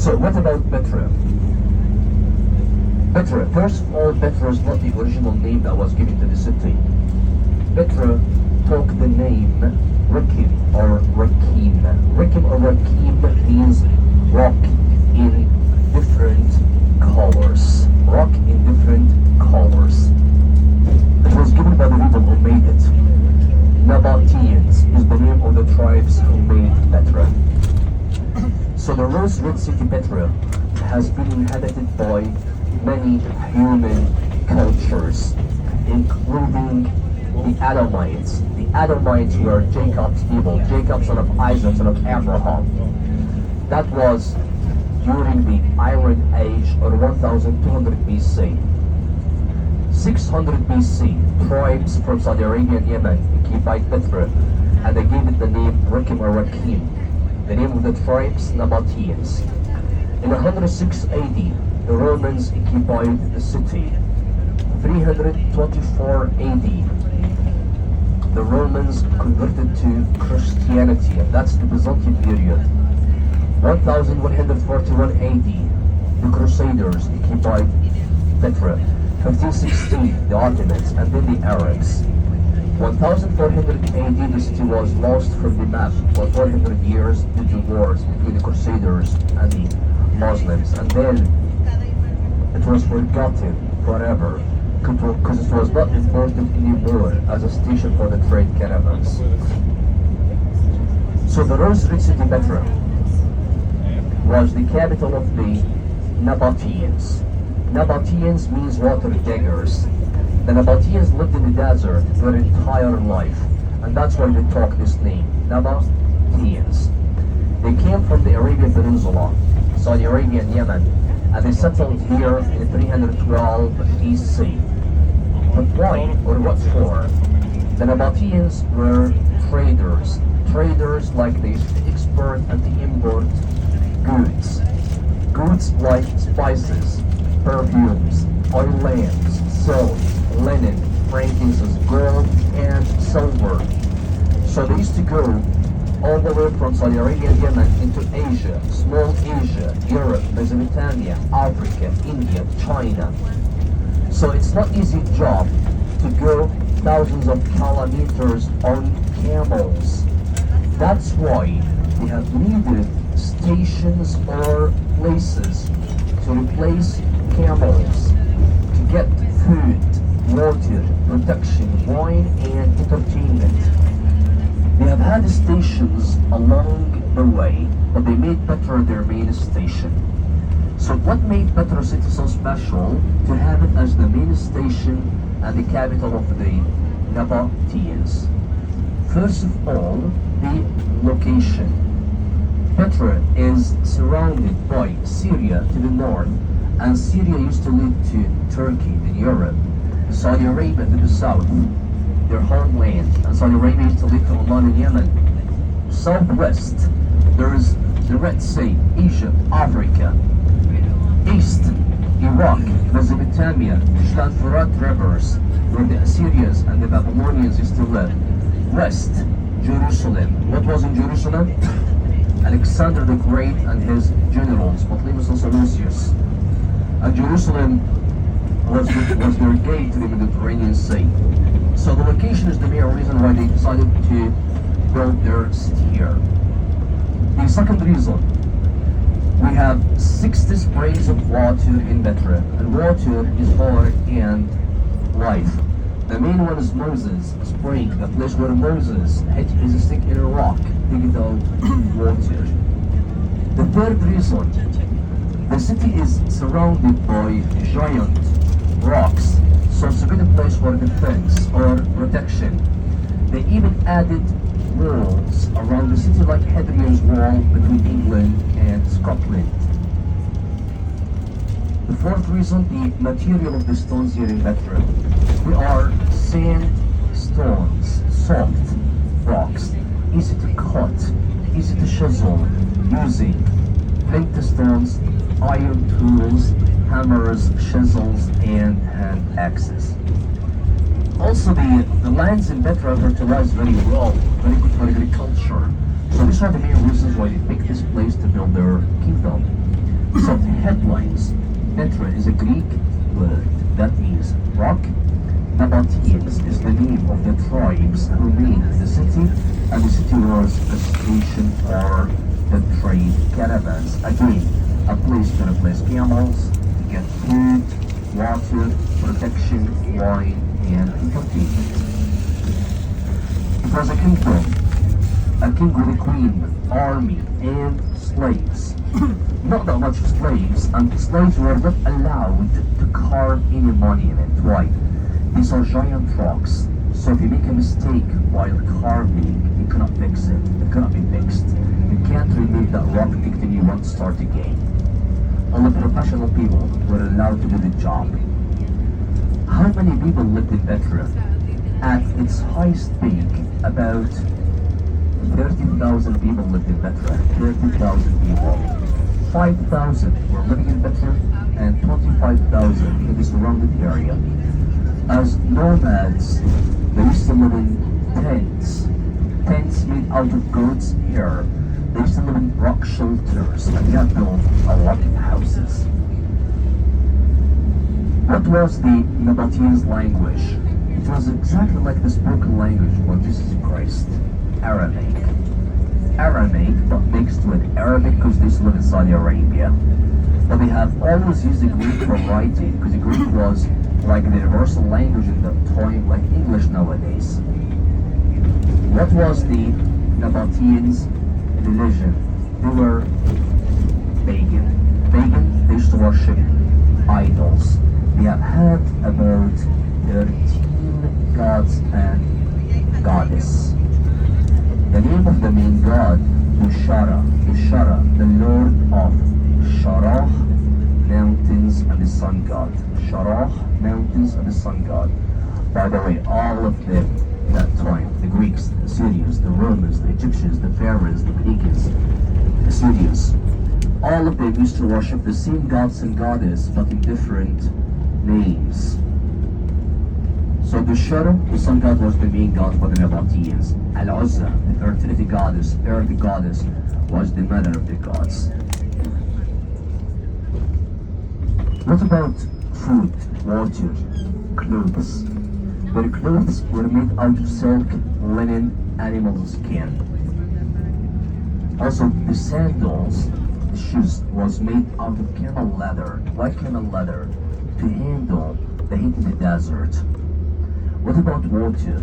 So what about Petra? Petra, first of all, Petra is not the original name that was given to the city. Petra took the name Rakim or Rakim. Rakim or Rakim means rock in different colors. Rock in different colors. It was given by the people who made it. Nabateans is the name of the tribes who made Petra. So the rose red city Petra has been inhabited by many human cultures, including the Adamites. The Adamites were Jacob's people, Jacob son of Isaac, son of Abraham. That was during the Iron Age or 1200 BC. 600 BC, tribes from Saudi Arabia and Yemen occupied Petra, and they gave it the name Rakim or Rakim. The name of the tribes, Nabateans. In 106 AD, the Romans occupied the city. 324 AD, the Romans converted to Christianity, and that's the Byzantine period. 1141 AD, the Crusaders occupied Petra. 1516, the Ottomans, and then the Arabs. 1400 AD, the city was lost from the map for 400 years due to wars between the Crusaders and the Muslims, and then it was forgotten forever because it was not important anymore as a station for the trade caravans. So the Rose Red City Petra was the capital of the Nabateans. Nabateans means water diggers. The Nabateans lived in the desert their entire life, and that's why they talk this name, Nabateans. They came from the Arabian Peninsula, Saudi Arabia and Yemen, and they settled here in 312 BC. But why, or what for? The Nabateans were traders. Traders like they used to export and to import goods. Goods like spices, perfumes, oil lamps, silk, linen, frankincense, gold, and silver. So they used to go all the way from Saudi Arabia and Yemen into Asia, small Asia, Europe, Mesopotamia, Africa, India, China. So it's not easy job to go thousands of kilometers on camels. That's why we have needed stations or places to replace camels to get food, water, protection, wine, and entertainment. They have had stations along the way, but they made Petra their main station. So what made Petra City so special to have it as the main station and the capital of the Nabateans? First of all, the location. Petra is surrounded by Syria to the north, and Syria used to lead to Turkey in Europe, Saudi Arabia to the south, their homeland, and Saudi Arabia used to lead to Oman in Yemen. Southwest, there is the Red Sea, Egypt, Africa. East, Iraq, Mesopotamia, the Furat rivers, where the Assyrians and the Babylonians used to live. West, Jerusalem. What was in Jerusalem? Alexander the Great and his generals, Ptolemaios and Seleucus. And Jerusalem was their gate to the Mediterranean Sea. So the location is the main reason why they decided to build their city here. The second reason, we have 60 springs of water in Petra, and water is power and life. The main one is Moses Spring, the place where Moses hit his stick in a rock, digging out water. The third reason, the city is surrounded by giant rocks, so it's a good place for defense or protection. They even added walls around the city like Hadrian's Wall between England and Scotland. The fourth reason, the material of the stones here in Petra. They are sandstones, soft rocks, easy to cut, easy to chisel, using flint stones, iron tools, hammers, chisels, and hand axes. Also, the lands in Petra are fertilized very well, very good for agriculture. So these are the main reasons why they picked this place to build their kingdom. Petra is a Greek word that means rock. Nabateans is the name of the tribes who made the city, and the city was a station for the trade caravans. Again, a place to replace camels, to get food, water, protection, wine, and entertainment. It was a kingdom, a king with a queen, army, and slaves. Not that much slaves, and slaves were not allowed to carve any monument. Why? These are giant rocks, so if you make a mistake while carving, you cannot fix it. It cannot be fixed. You can't remove that rock until you want to start again. Only professional people were allowed to do the job. How many people lived in Petra? At its highest peak, about 30,000 people lived in Petra. 30,000 people. 5,000 were living in Petra and 25,000 in the surrounding area. As nomads, they used to live in tents. Tents made out of goat's hair. They used to live in rock shelters and they had built a lot of houses. What was the Nabateans' language? It was exactly like the spoken language of Jesus Christ. Aramaic. Aramaic, but mixed with Arabic because they used to live in Saudi Arabia. But they have always used the Greek for writing because the Greek was like the universal language in that time, like English nowadays. What was the Nabateans' religion? They were pagan. Pagan, they used to worship idols. They have had about 13 gods and goddess. The name of the main god was Shara, the lord of Sharah, mountains and the sun god. Sharah, mountains and the sun god. By the way, all of them that time, the Greeks, the Syrians, the Romans, the Egyptians, the Pharaohs, the pagans, the Syrians, all of them used to worship the same gods and goddesses but in different names. So the Shara, the sun god, was the main god for the Nabateans. Al-Uzza, the fertility goddess, Arabic goddess, was the mother of the gods. What about food, water, clothes? Their clothes were made out of silk, linen, animal skin. Also, the sandals, the shoes, was made out of camel leather. Why camel leather? To handle the heat in the desert. What about water?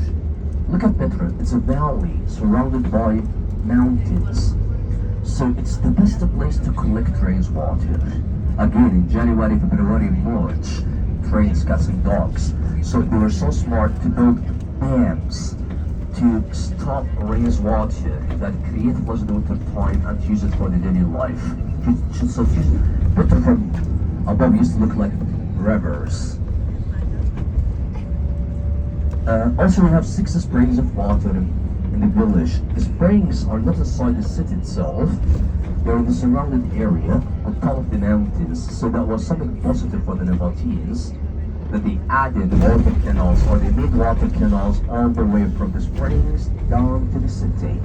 Look at Petra. It's a valley surrounded by mountains. So it's the best place to collect rainwater. Again, in January, February, March, trains, cats and dogs. So they were so smart to build dams to stop rainwater that create flooded water time and use it for the daily life. So Petra from above used to look like rivers. Also, we have 6 springs of water in the village. The springs are not inside the city itself. They're in the surrounding area on top of the mountains. So that was something positive for the Nabateans, that they added water canals, or they made water canals all the way from the springs down to the city.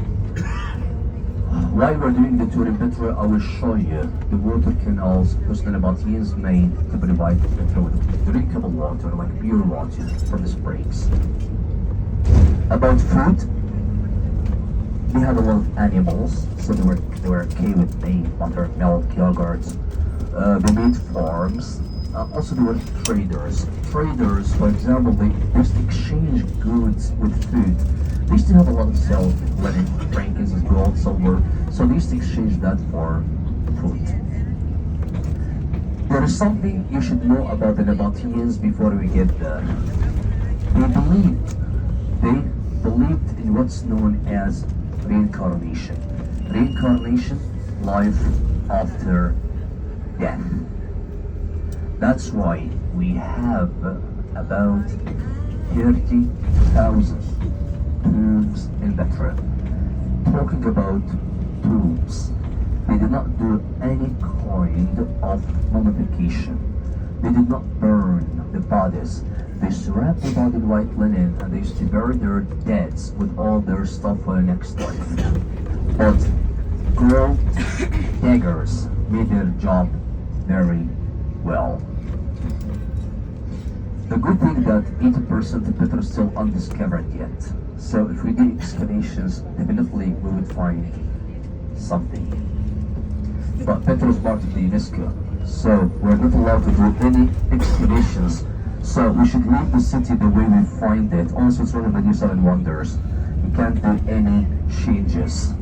While we're doing the tour in Petra, I will show you the water canals which the Nabateans made to provide Petra with drinkable water, like pure water from the springs. About food, they had a lot of animals, so they were okay with meat, butter, milk, yogurt. They made farms. Also, they were traders. Traders, for example, they used to exchange goods with food. They used to have a lot of silk, linen, frankincense, gold, silver, so they used to exchange that for food. There is something you should know about the Nabateans before we get there. They believed in what's known as reincarnation. Reincarnation, life after death. That's why we have about 30,000 tombs in Petra. Talking about tombs, they did not do any kind of mummification. They did not burn the bodies. They wrapped the body in white linen and they used to bury their deads with all their stuff for the next life. But girl daggers made their job very well. The good thing that 80% of Petra is still undiscovered yet. So if we do excavations, definitely we would find something. But Petra is part of the UNESCO, so we're not allowed to do any excavations. So we should leave the city the way we find it. Also, it's one of the New Zealand wonders. We can't do any changes.